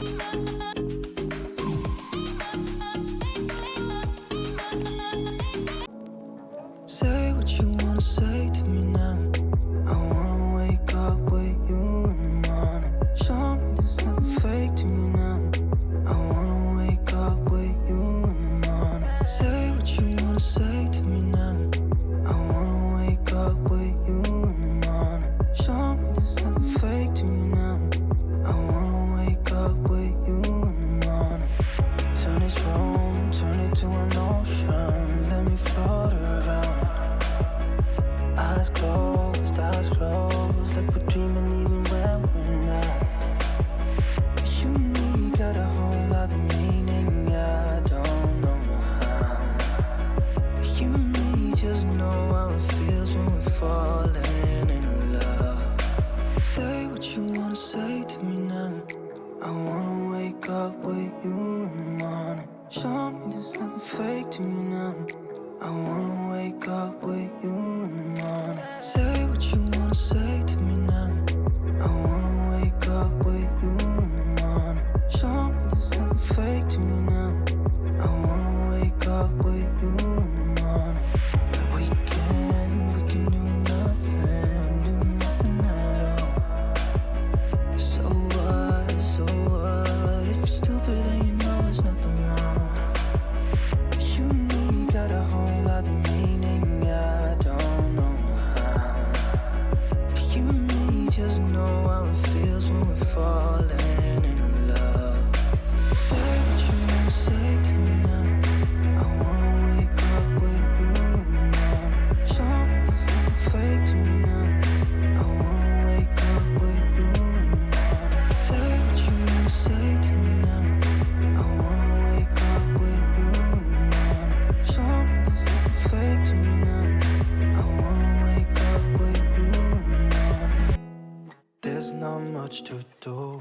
Say what you wanna say to me now. I wanna wake up with you in the morning. Show me there's nothing fake to me now. I wanna wake up with you in the morning. Say what you wanna say to me now. I wanna wake up with you in the morning. Show me there's nothing fake to me now. I wanna wake up with you in the morning. Turn this room, turn it to an ocean. Let me float around. Eyes closed, like we're dreaming even when we're not. You and me got a whole other meaning, I don't know how. You and me just know how it feels when we're falling in love. Say what you wanna say to me now. I wanna wake up with you in the morning. Show me there's nothing fake to me now. I wanna wake up with you in the morning. Say what you wanna say to me now. I wanna wake up with you in the morning. Show me there's nothing fake to me now. I wanna wake up with you in the morning. And we can do nothing at all. So what, if you're stupid then you know it's nothing wrong. You and me got a whole other meaning, I don't know how. You and me just know how it feels when we're falling in love. Say what you wanna say to me now. I wanna wake up with you in the morning. Show me there's nothing fake to me now. I wanna wake up with you in the morning. Say what you wanna say to me now. I wanna wake up with you in the morning. Show me there's nothing fake to me now. I wanna wake up with you in the morning. There's not much to do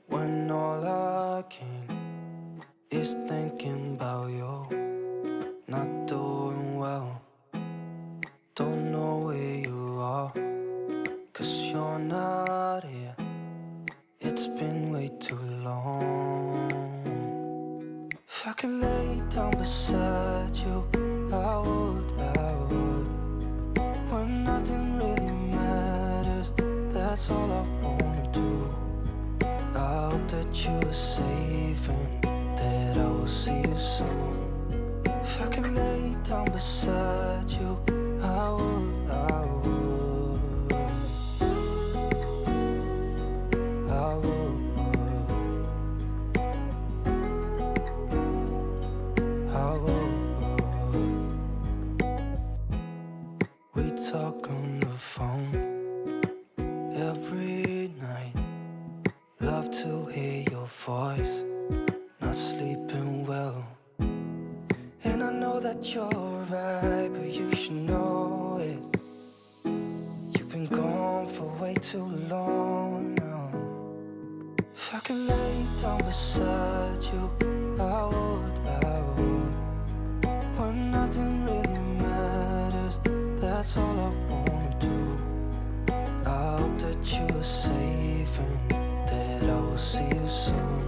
when all I can is thinking about you. Not doing well, don't know where you are, 'cause you're not here. It's been way too long. If I could lay down beside you, I would. When nothing really matters, that's all I wanna do. I hope that you are safe and that I will see you soon. If I could lay down beside you, I would. We talk on the phone every night. Love to hear your voice. Not sleeping well, and I know that you're right, but you should know it. You've been gone for way too long now. If I could lay down beside you, I would. When nothing really matters, that's all I wanna do. I hope that you are safe and that I will see you soon.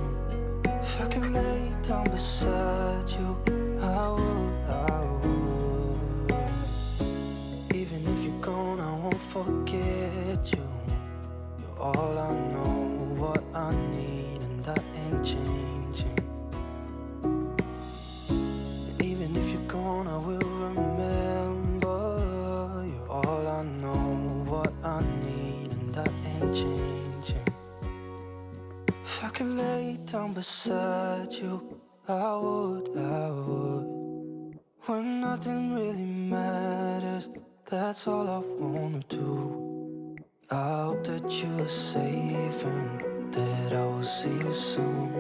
If I could lay down beside you, I would. Even if you're gone, I won't forget you. You're all I know, what I need, and that ain't changing. And even if you're gone, I will remember. You're all I know, what I need, and that ain't changing. If I could lay down beside you, I would. When nothing really matters, that's all I wanna do. I hope that you are safe and that I will see you soon.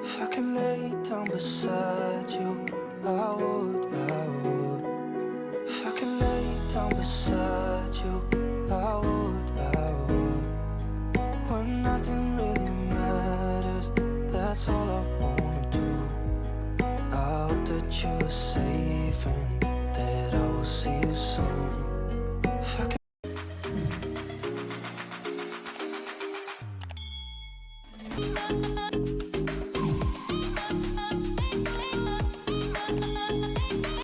If I could lay down beside you, I would. If I could lay down beside you, I would. When nothing really matters, that's all I wanna do. I hope that you are safe and that I will see you soon.